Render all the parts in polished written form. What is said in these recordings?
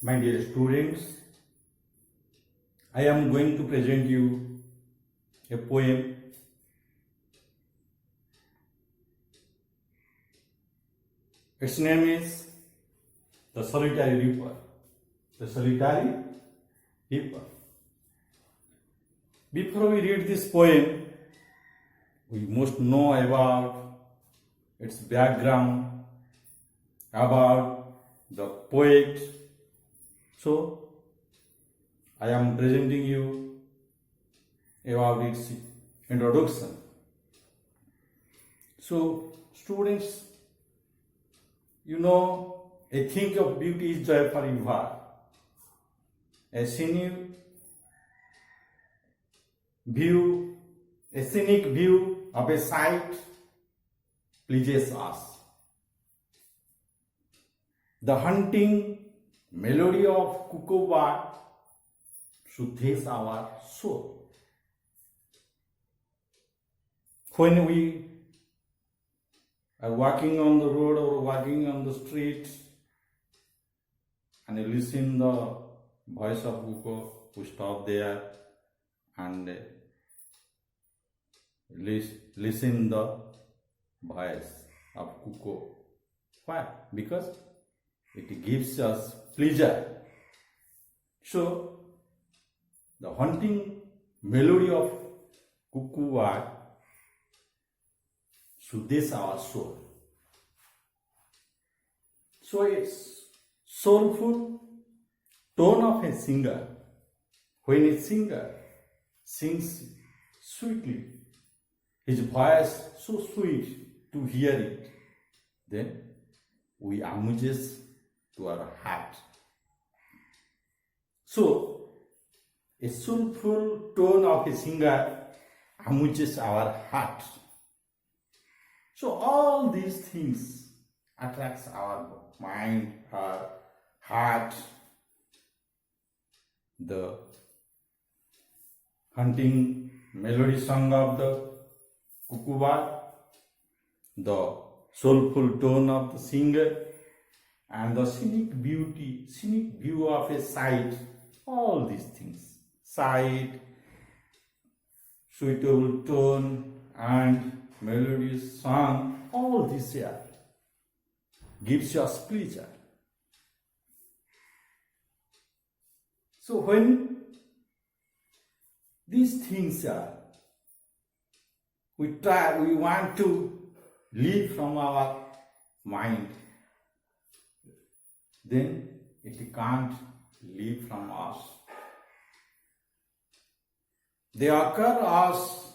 My dear students, I am going to present you a poem. Its name is The Solitary Reaper. The Solitary Reaper. Before we read this poem, we must know about its background, about the poet. So, I am presenting you about its introduction. So, students, you know, a thing of beauty is joy for Ivar. A scenic view of a sight pleases us. The hunting melody of cuckoo bird soothes our soul. When we are walking on the road or walking on the street and listen the voice of cuckoo, we stop there and listen the voice of cuckoo. Why? Because it gives us pleasure. So, the haunting melody of cuckoo bird soothes our soul. So, it's soulful tone of a singer. When a singer sings sweetly, his voice so sweet to hear it, then we amuses to our heart. So, a soulful tone of a singer amuses our heart. So, all these things attracts our mind, our heart. The hunting melody song of the cuckoo bird, the soulful tone of the singer, and the scenic view of a sight, all these things, sight, suitable tone, and melodious song, all this here gives us pleasure. So when these things are, we want to leave from our mind, then it can't leave from us. They occur as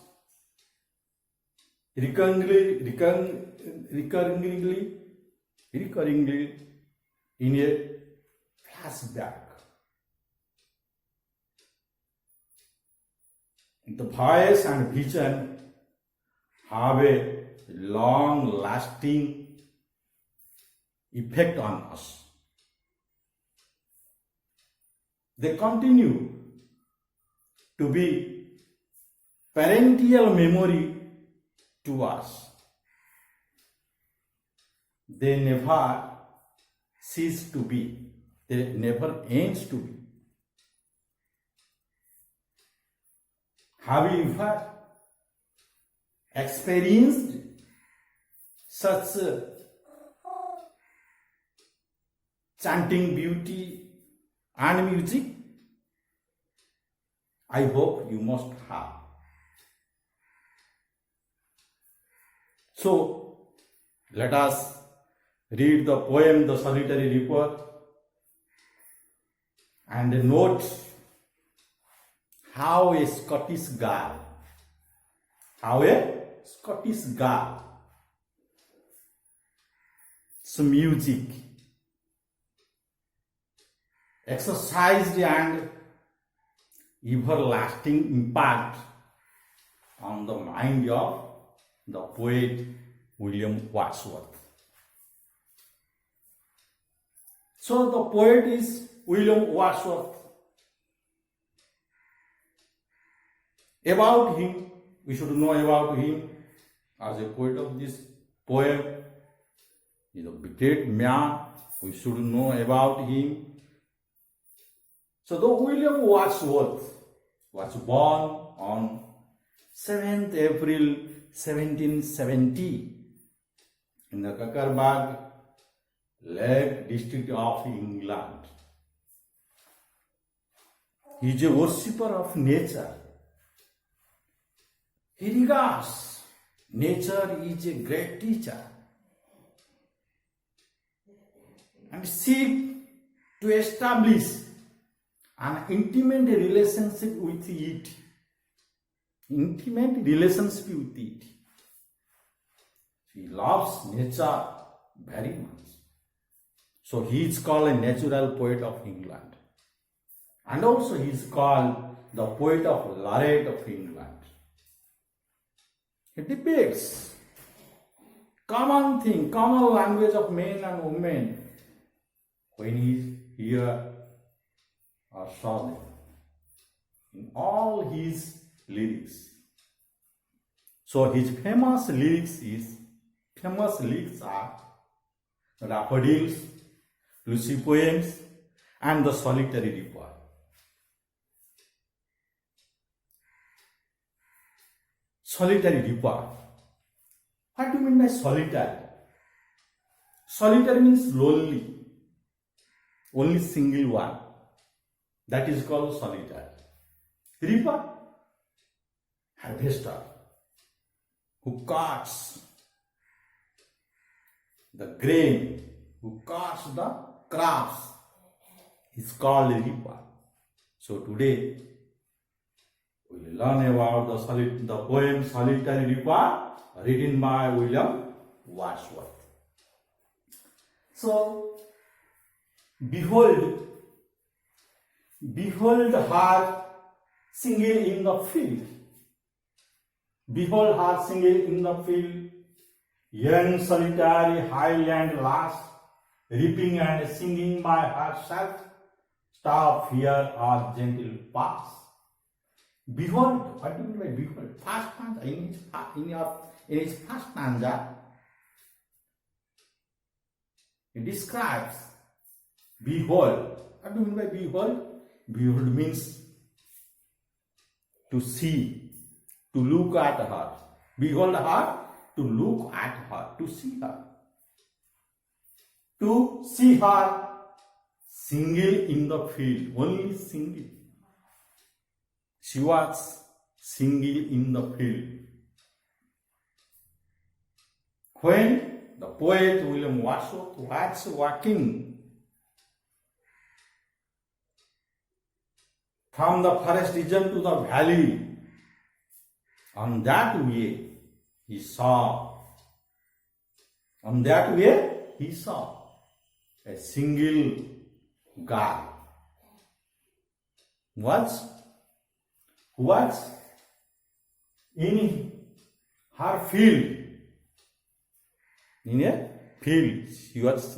recurringly in a flashback. The voice and vision have a long-lasting effect on us. They continue to be parental memory to us. They never cease to be. They never ends to be. Have you ever experienced such chanting beauty and music? I hope you must have. So, let us read the poem The Solitary Reaper and note how a Scottish girl's music exercised an everlasting impact on the mind of the poet William Wordsworth. So the poet is William Wordsworth. About him, we should know about him as a poet of this poem. He is a great man. We should know about him. So the William Wordsworth was born on 7th April 1770 in the Kakarburg Lake district of England. He is a worshipper of nature. He regards nature is a great teacher and seek to establish an intimate relationship with it. Intimate relationship with it. He loves nature very much. So he is called a natural poet of England. And also he is called the poet of laureate of England. He depicts common thing, common language of men and women when he hear or saw them in all his lyrics. So his famous lyrics are Daffodils, Lucy Poems, and the Solitary Reaper. Solitary Reaper. What do you mean by solitary? Solitary means lonely. Only single one. That is called solitary. Reaper, harvester, who cuts the grain, who cuts the crops, is called a reaper. So today we will learn about the poem Solitary Reaper written by William Wordsworth. So, behold her single in the field. Behold her single in the field, young solitary highland lass, reaping and singing by herself. Stop here or gentle pass. Behold, what do you mean by behold? First stanza, in his first stanza, it describes behold. What do you mean by behold? Behold means to see, to look at her. Behold her, to look at her, to see her. To see her single in the field, only single. She was single in the field. When the poet William Wordsworth was walking from the forest region to the valley, on that way he saw a single girl who was in her field. In a field,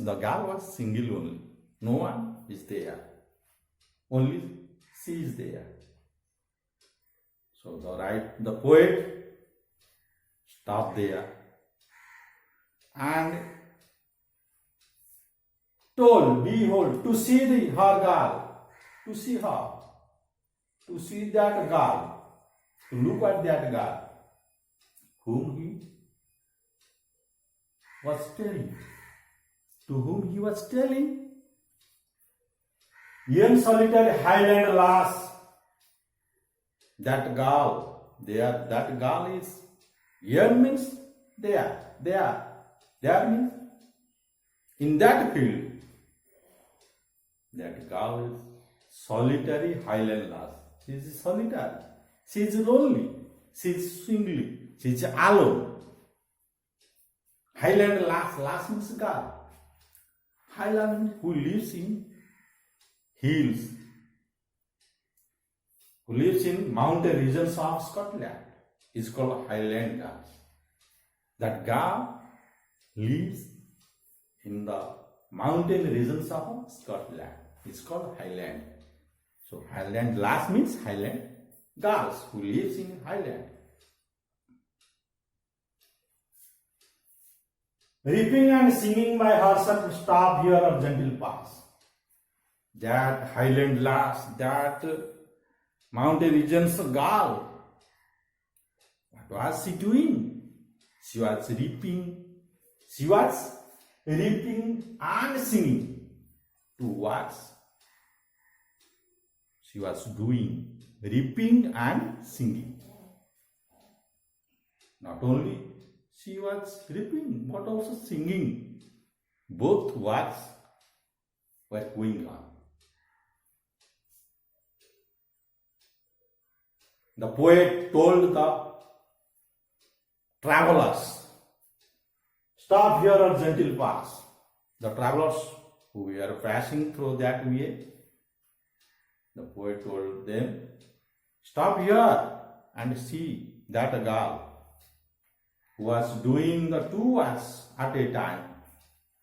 the girl was single only. No one is there. Only she is there. So the poet stopped there and told, behold, to see her girl, to see her, to see that girl, to look at that girl, whom he was telling. To whom he was telling? Young solitary highland lass. That girl, that girl is, young means there means in that field. That girl is solitary highland lass. She is solitary. She is lonely. She is single. She is alone. Highland lass means girl. Highland who lives in hills, who lives in mountain regions of Scotland is called Highland girl. That girl lives in the mountain regions of Scotland. It's called Highland. So Highland lass means Highland girls who lives in Highland. Reaping and singing by herself, stop here or gentle pass. that highland lass, that mountain region's girl. What was she doing? She was reaping. She was reaping and singing. To what? She was doing reaping and singing. Not only she was reaping, but also singing. Both works were going on. The poet told the travelers, "Stop here or gentle pass." The travelers who were passing through that way, the poet told them, "Stop here and see that girl who was doing the two works at a time,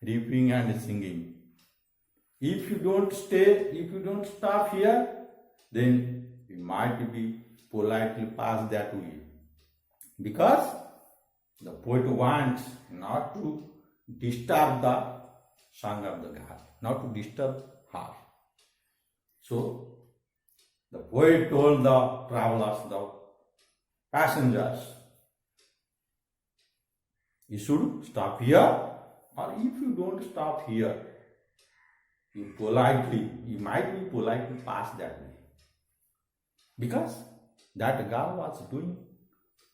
reaping and singing. If you don't stop here, then we might be politely pass that way." Because the poet wants not to disturb the song of the girl, not to disturb her. So the poet told the travelers, the passengers, you should stop here, or if you don't stop here, you might be politely pass that way. Because that girl was doing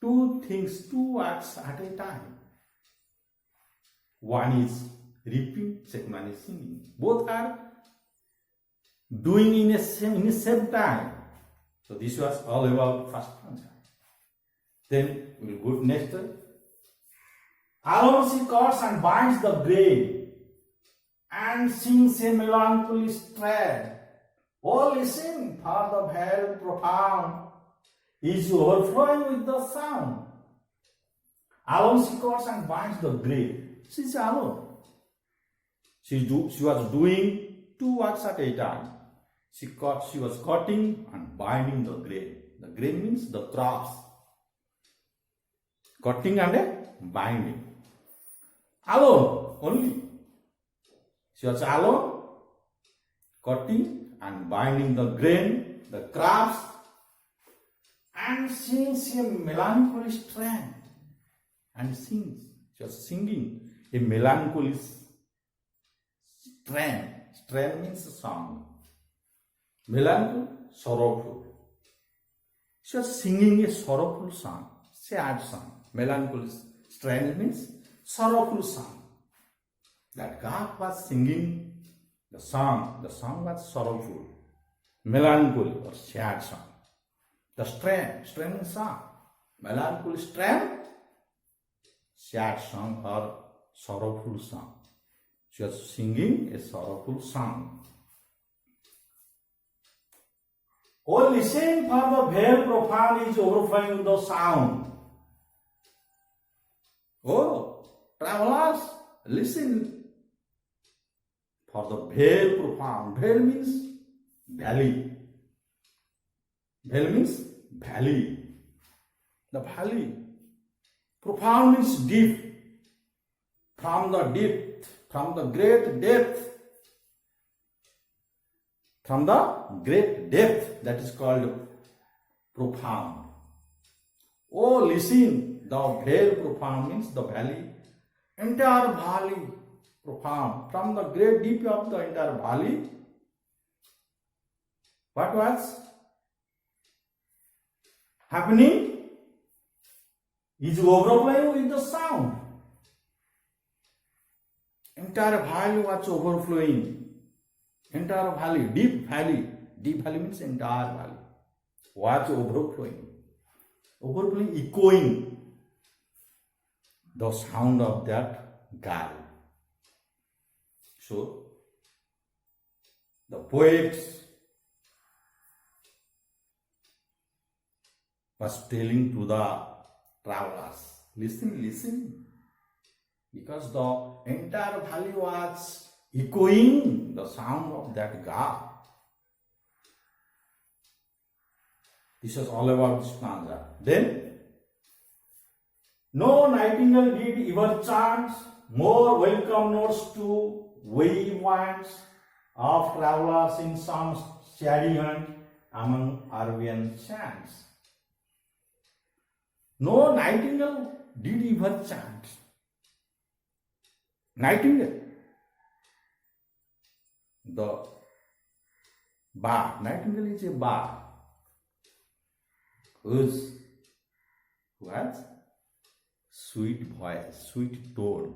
two works at a time. One is reaping, second one is singing. Both are doing in the same time. So this was all about first stanza. Then we'll go to next. Alone she cuts and binds the grain and sings a melancholy strain. Oh, listen, for the very profound is overflowing with the sound. Alone she cuts and binds the grain. She's alone. She was doing two works at a time. She was cutting and binding the grain. The grain means the crops. Cutting and binding. Alone only. She was alone, cutting and binding the grain, the crops, and sings a melancholy strain. And sings. She was singing a melancholy strain. Strain means a song. Melancholy, sorrowful. She was singing a sorrowful song, sad song. Melancholy strain means sorrowful song. That God was singing the song. The song was sorrowful, melancholy or sad song. The strain means song. Melancholy strain, sad song or sorrowful song. She was singing a sorrowful song. Oh, listen, for the very profound is overflowing with the sound. Oh, travelers, listen. For the very profound. Vale means valley. Vale means valley. The valley. Profound means deep. From the depth, from the great depth. From the great depth, that is called profound. Oh, listen, the very profound means the valley. Entire valley, profound. From the great deep of the entire valley, what was happening? Is overflowing with the sound. Entire valley was overflowing. Entire valley, deep valley. Deep valley means entire valley. Was overflowing. Overflowing, echoing the sound of that girl. So, the poet was telling to the travelers, listen, because the entire valley was echoing the sound of that girl. This was all about this stanza. Then, no nightingale did ever chant more welcome notes to wayward of travelers in some shady hunt among Arabian sands. No nightingale did ever chant. Nightingale, the bird, nightingale is a bird who has sweet voice, sweet tone.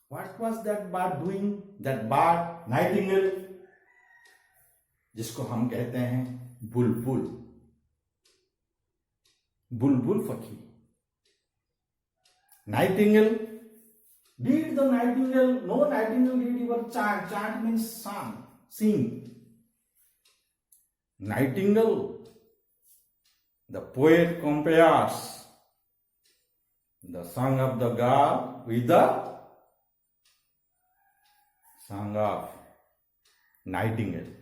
What was that bird doing? That bird, nightingale, जिसको हम कहते हैं बुलबुल, बुलबुल पक्षी. Nightingale, did the nightingale, no nightingale did ever chant. Chant means sing. Nightingale, the poet compares the song of the girl with the song of nightingale.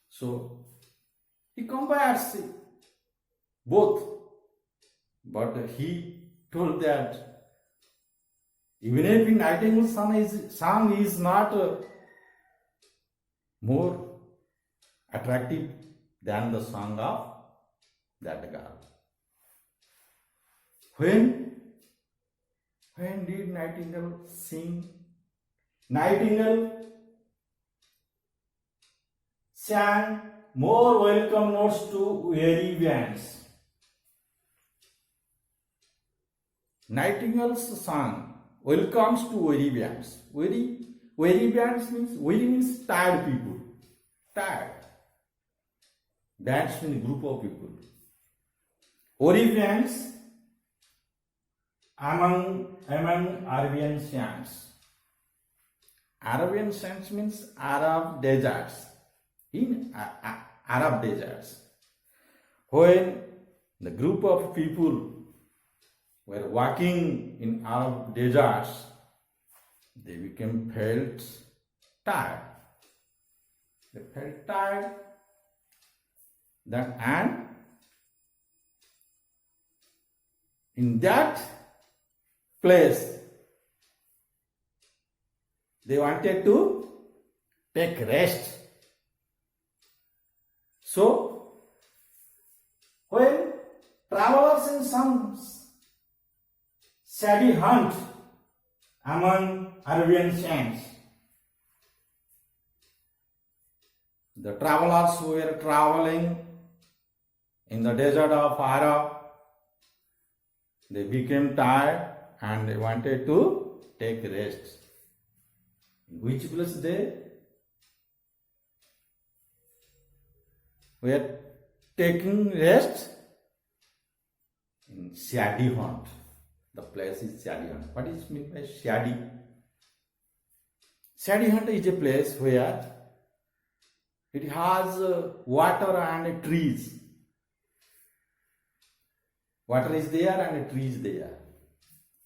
So he compares both, but he told that even if nightingale's song is not more attractive than the song of that girl. When did nightingale sing? Nightingale sang more welcome notes to weary bands. Nightingale's song welcomes to weary bands. Weary bands means tired people. Tired. Bands means group of people. Weary bands among Arabian sands. Arabian sands means Arab deserts. In Arab deserts, when the group of people were walking in Arab deserts, they felt tired. They felt tired. And in that place, they wanted to take rest. So, when travelers in some shady hunt among Arabian sands, the travelers who were traveling in the desert of Arab, they became tired and they wanted to take rest. In which place they were taking rest? In shady hunt. The place is shady hunt. What is meant by shady? Shady hunt is a place where it has water and trees. Water is there and a tree is there.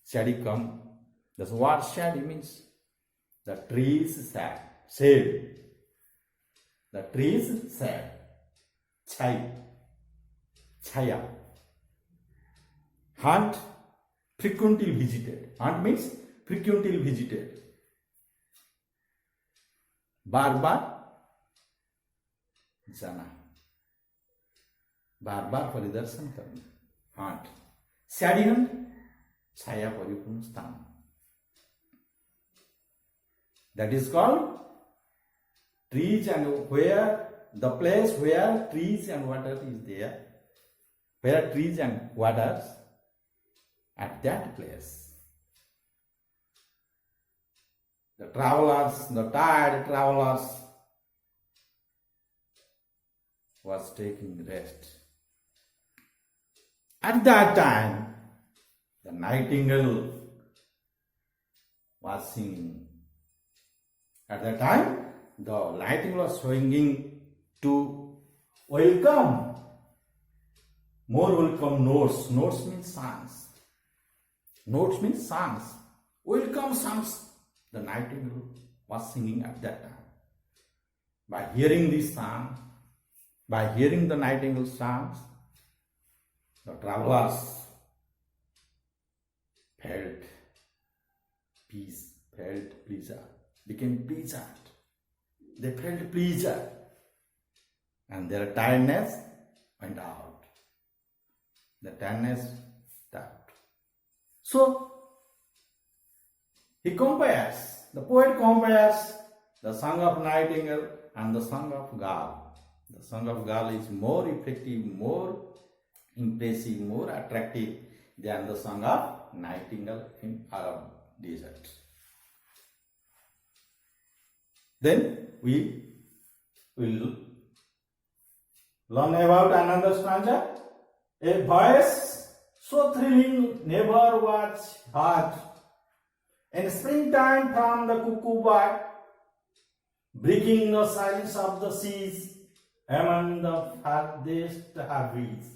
Shady come. That's what shady means. The trees shade. The trees shade. Chaya. Hunt, frequently visited. Hunt means frequently visited. बार जाना, बार परिदर्शन करना. Hunt. Shady hunt, छाया परिपूर्ण स्थान. That is called trees, and where the place where trees and water is there, where trees and waters, at that place the travelers, the tired travelers, was taking rest. At that time, the nightingale was singing. At that time, the nightingale was singing to welcome, more welcome notes. Notes means songs. Notes means songs. Welcome songs. The nightingale was singing at that time. By hearing this song, by hearing the nightingale's songs, the travelers felt peace, felt pleasure, became pleasant. They felt pleasure, and their tiredness went out. The tiredness stopped. So, he compares, the poet compares the song of nightingale and the song of Gal. The song of Gal is more effective, more impressive, more attractive than the song of nightingale in Arab desert. Then we will learn about another stanza. A voice so thrilling never was heard. In springtime from the cuckoo bird, breaking the silence of the seas among the farthest harveys.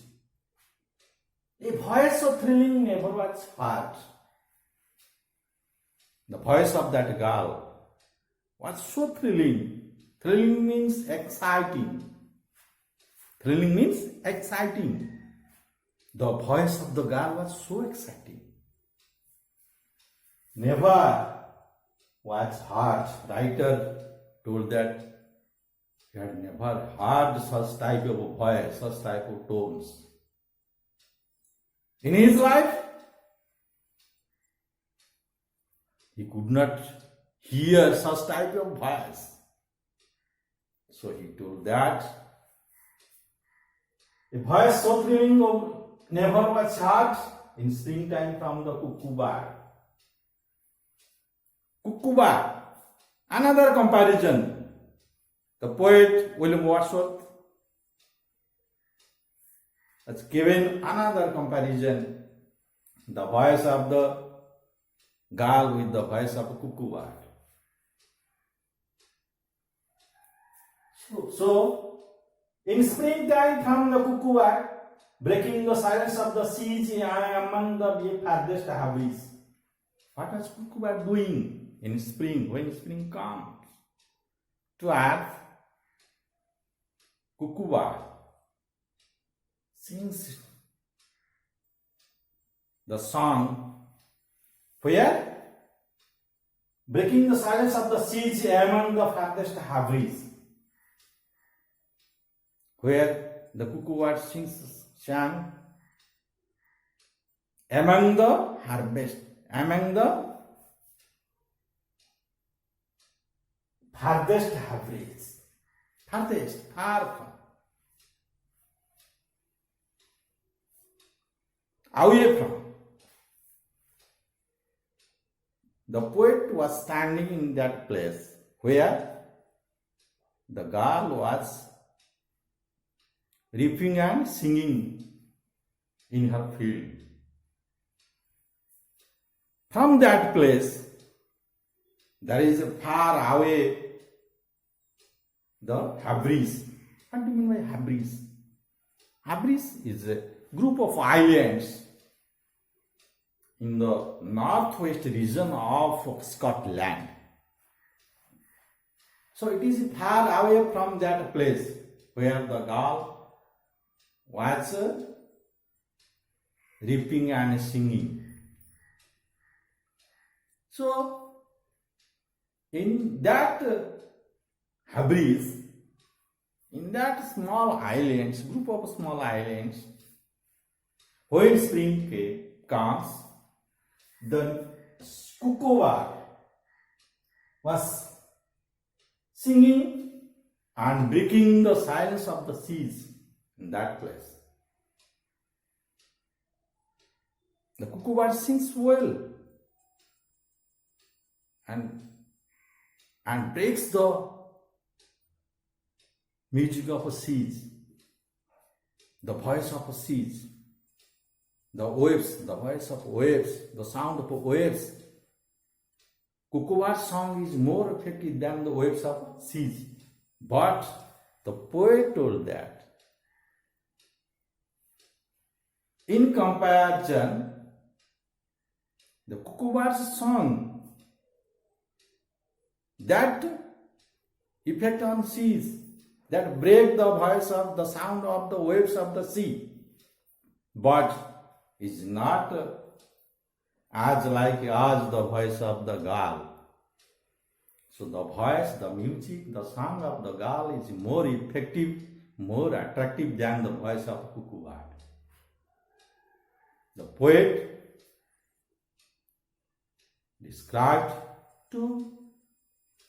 A voice so thrilling never was heard. The voice of that girl was so thrilling. Thrilling means exciting. Thrilling means exciting. The voice of the girl was so exciting. Never was heard. Writer told that he had never heard such type of voice, such type of tones. In his life, he could not hear such type of voice. So he told that a voice so thrilling never was heard in springtime from the cuckoo bird. Cuckoo bird. Another comparison. The poet William Wordsworth has given another comparison. The voice of the girl with the voice of a cuckoo bird. So, in springtime from the cuckoo bird, breaking the silence of the seas among the farthest harveys. What was cuckoo bird doing in spring, when spring comes? To earth, cuckoo bird sings the song where? Breaking the silence of the seas among the farthest harveys. Where the cuckoo bird sang among the harvest, among the farthest harveys. Farthest, far from. Away from. The poet was standing in that place where the girl was reaping and singing in her field. From that place, there is a far away the Hebrides. What do you mean by Hebrides? Hebrides is a group of islands in the northwest region of Scotland. So it is far away from that place where the girl was reaping and singing. So in that Hebrides, in that small islands, group of small islands, when spring comes, the cuckoo bird was singing and breaking the silence of the seas in that place. The cuckoo bird sings well and breaks the music of the seas, the voice of the seas, the waves, the voice of waves, the sound of waves. Cuckoo bird song is more effective than the waves of seas. But the poet told that in comparison, the cuckoo bird's song, that effect on seas, that break the voice of the sound of the waves of the sea, but is not as like as the voice of the girl. So the voice, the music, the song of the girl is more effective, more attractive than the voice of cuckoo bird. The poet described two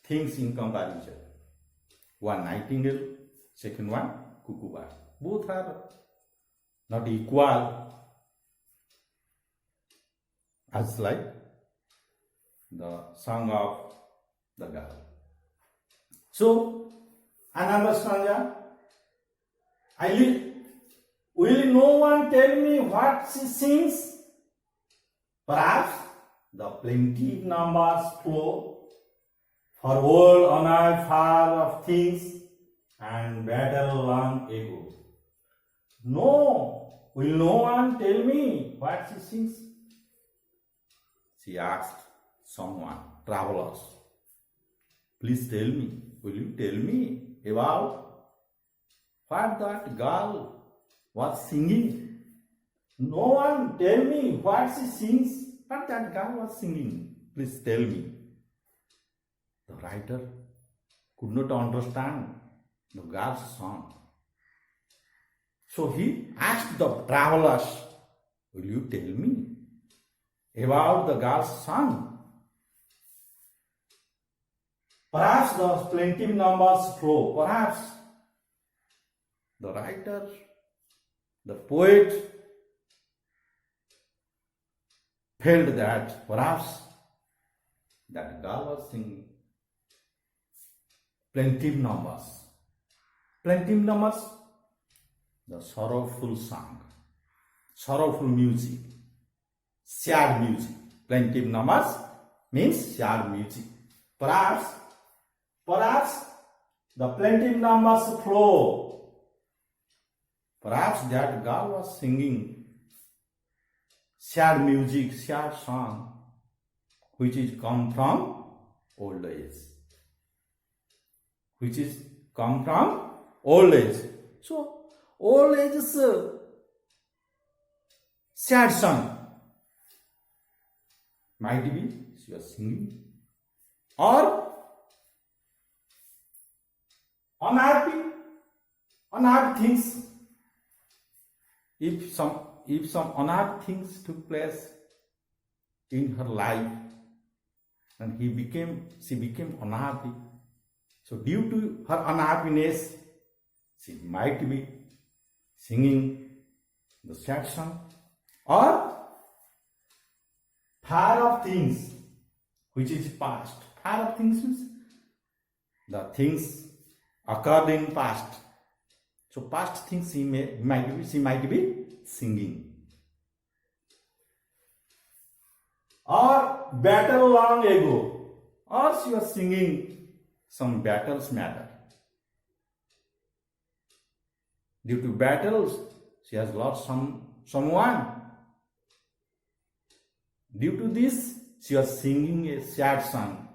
things in comparison. One nightingale, second one cuckoo bird. Both are not equal as like the song of the girl. So, another stanza. Will no one tell me what she sings? Perhaps the plaintive numbers flow for old unheard far of things and battle long ago. No, will no one tell me what she sings? She asked someone, travelers. Please tell me, will you tell me about what that girl was singing? No one tell me what she sings, what that girl was singing. Please tell me. The writer could not understand the girl's song. So he asked the travelers, will you tell me about the girl's song? Perhaps the plaintive numbers flow. Perhaps the writer, the poet felt that perhaps that girl was singing plaintive numbers. Plaintive numbers, the sorrowful song, sorrowful music, sad music. Plaintive numbers means sad music. Perhaps the plaintive numbers flow. Perhaps that girl was singing sad music, sad song, which is come from old age. Which is come from old age. So, old age is sad song. Might be she was singing. Or unhappy things. If some unhappy things took place in her life and she became unhappy. So due to her unhappiness, she might be singing the sad song. Or far of things, which is past. Far of things means the things occurred in past. So past things she might be singing. Or battle long ago. Or she was singing some battles matter. Due to battles, she has lost someone. Due to this, she was singing a sad song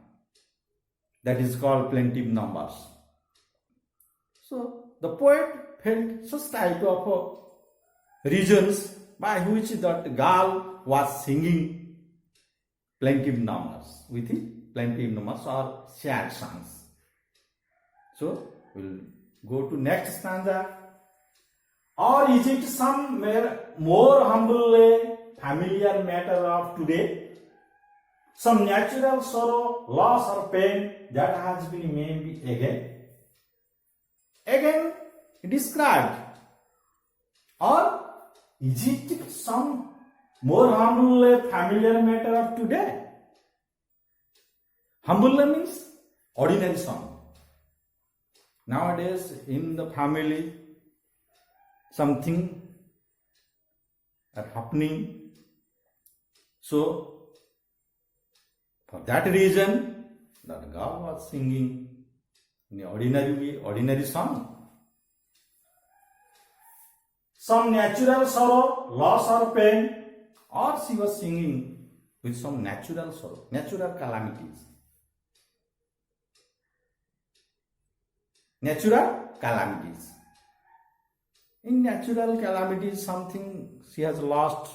that is called plaintive numbers. So the poet felt such type of reasons by which that girl was singing plaintive numbers with it, plaintive numbers or sad songs. So we'll go to next stanza. Or is it some more humble familiar matter of today? Some natural sorrow, loss or pain that has been maybe again described. Or is it some more humble familiar matter of today? Humble means ordinary song. Nowadays in the family something are happening. So for that reason that girl was singing in ordinary song. Some natural sorrow, loss or pain, or she was singing with some natural sorrow, natural calamities. Natural calamities. In natural calamities, something she has lost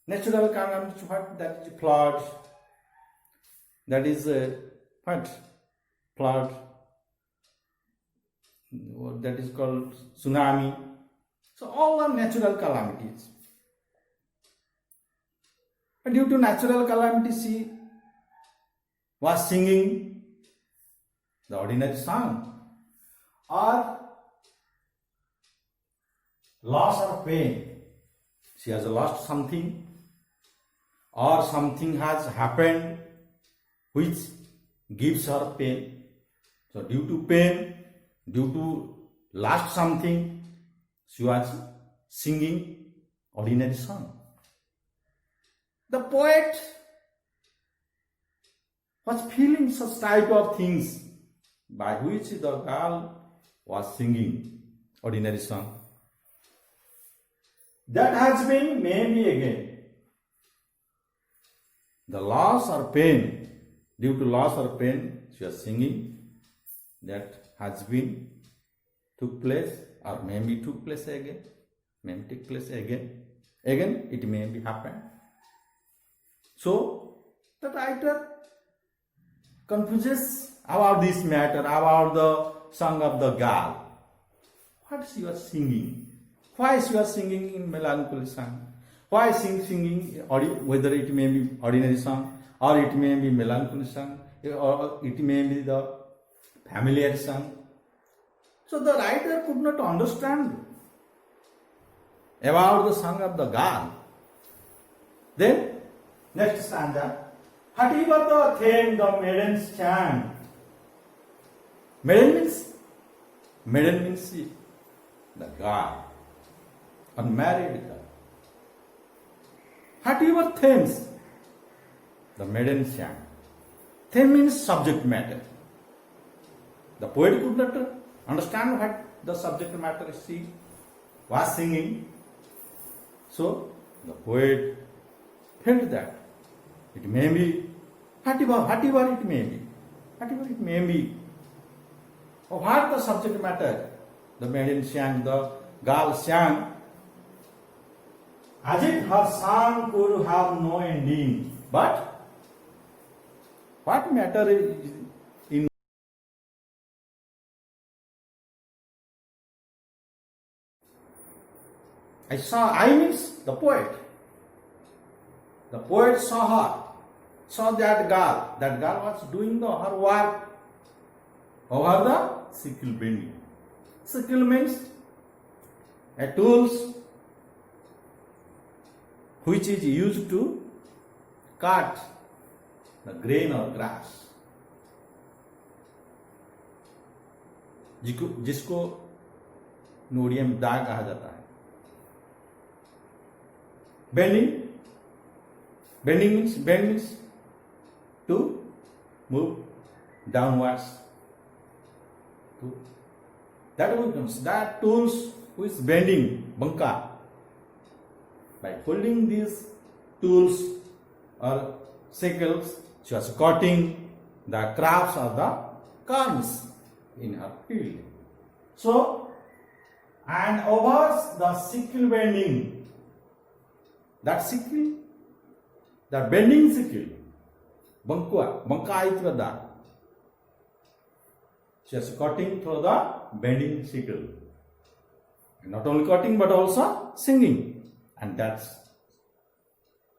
Natural calamity, what? That is flood. That is what? Flood. What that is called tsunami. So all are natural calamities. And due to natural calamity, she was singing the ordinary song, or loss or pain. She has lost something, or something has happened which gives her pain. So due to pain, due to lost something, she was singing ordinary song. The poet was feeling such type of things by which the girl was singing ordinary song. That has been maybe again the loss or pain, due to loss or pain she was singing, that has been took place, or maybe took place again, maybe take place again it may be happened. So the writer confuses about this matter, about the song of the girl. What she was singing? Why she was singing in melancholy song? Why singing, whether it may be ordinary song, or it may be melancholy song, or it may be the familiar song? So the writer could not understand about the song of the girl. Then, next stanza. Whatever the theme the maidens chant. Maiden means the girl, unmarried girl. Whatever themes the maiden chant. Theme means subject matter. The poet could not understand what the subject matter she was singing. So the poet felt that it may be whatever it may be, or what the subject matter the maiden sang, the girl sang, as if her song could have no ending. But what matter is in I means the poet. The poet saw that girl. That girl was doing her work over the sickle bending. Sickle means a tools which is used to cut the grain or grass, जिसको नोड़िया में दा कहा जाता है. Bend means to move downwards. That tools which is bending, banka. By holding these tools or sickles, she was cutting the crops or the corns in her field. So, and over the sickle bending, that sickle, the bending sickle, banka aitvada. She was cutting through the bending sickle. And not only cutting but also singing. And that's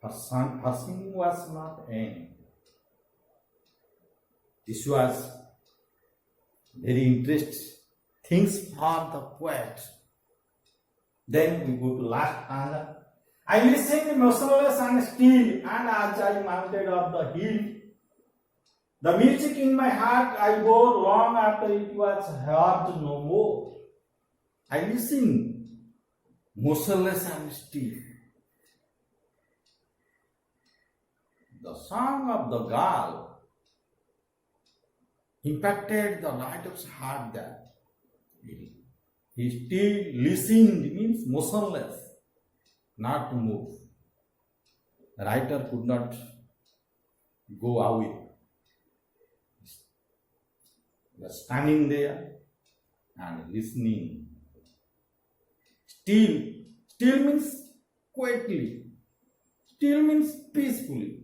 her singing was not end. This was very interesting things for the poet. Then we go to last stanza. I listened motionless and still, and as I mounted up the hill, the music in my heart I bore long after it was heard no more. I listened motionless and still. The song of the girl impacted the writer's heart that he still listened, means motionless, not to move. The writer could not go away. He was standing there and listening. Still means quietly. Still means peacefully.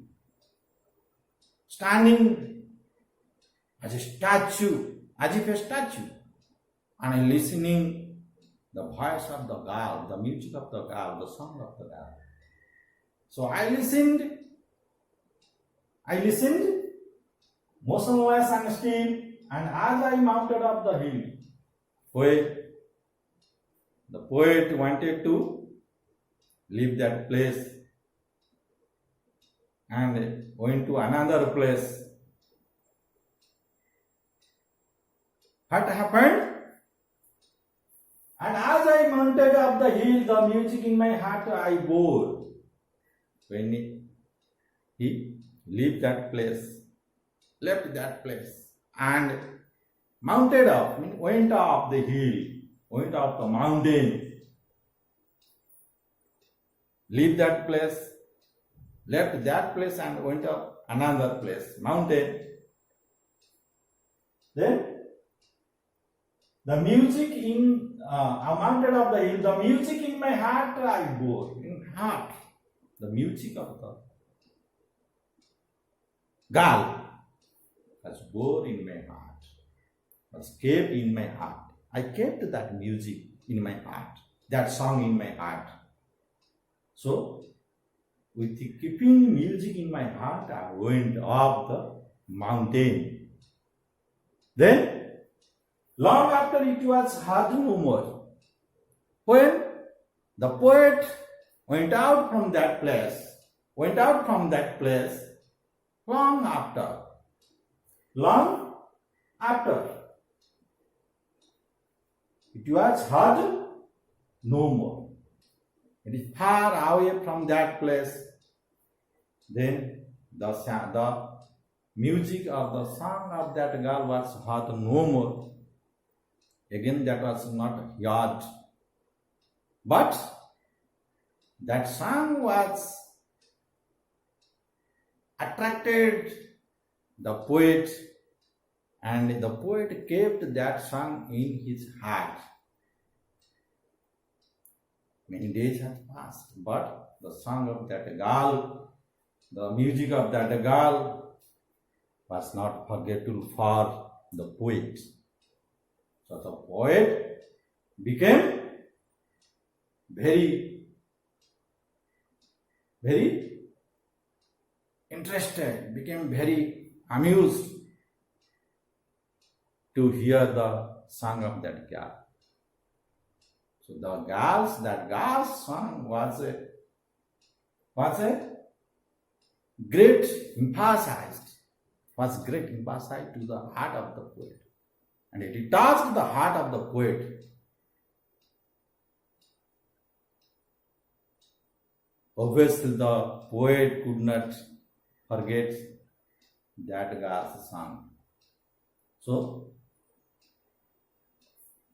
Standing as a statue, as if a statue, and listening the voice of the girl, the music of the girl, the song of the girl. So I listened, motionless and still, and as I mounted up the hill, the poet wanted to leave that place and went to another place. What happened? And as I mounted up the hill, the music in my heart I bore. When he left that place, and mounted up, went up the hill, went up the mountain, left that place and went up another place, mountain. Then the music I mounted up the hill, the music in my heart I bore, the music of the girl was bore in my heart, was kept in my heart. I kept that music in my heart, that song in my heart. So, with keeping music in my heart, I went up the mountain. Then, long after it was heard no more. When the poet went out from that place, long after, it was heard no more. It is far away from that place. Then the music of the song of that girl was heard no more. Again, that was not heard. But that song was attracted the poet, and the poet kept that song in his heart. Many days have passed, but the song of that girl, the music of that girl was not forgetful for the poet. So the poet became very, very interested, became very amused to hear the song of that girl. So that girl's song was a great emphasized to the heart of the poet. And it touched the heart of the poet. Obviously, the poet could not forget that girl's song. So,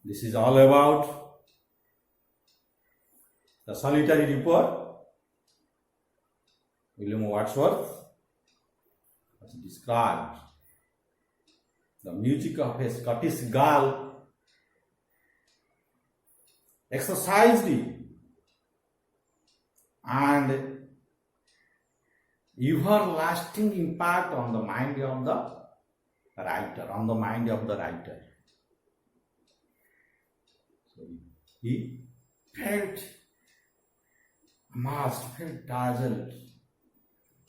this is all about the solitary reaper. William Wordsworth has described the music of a Scottish girl, exercised it, and everlasting impact on the mind of the writer, So he felt dazzled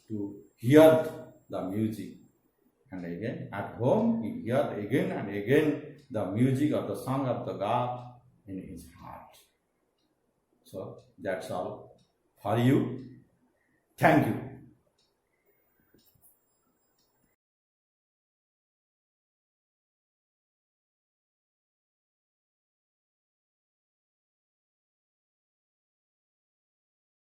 to hear the music. And again, at home, he heard again and again the music of the song of the God in his heart. So that's all for you. Thank you.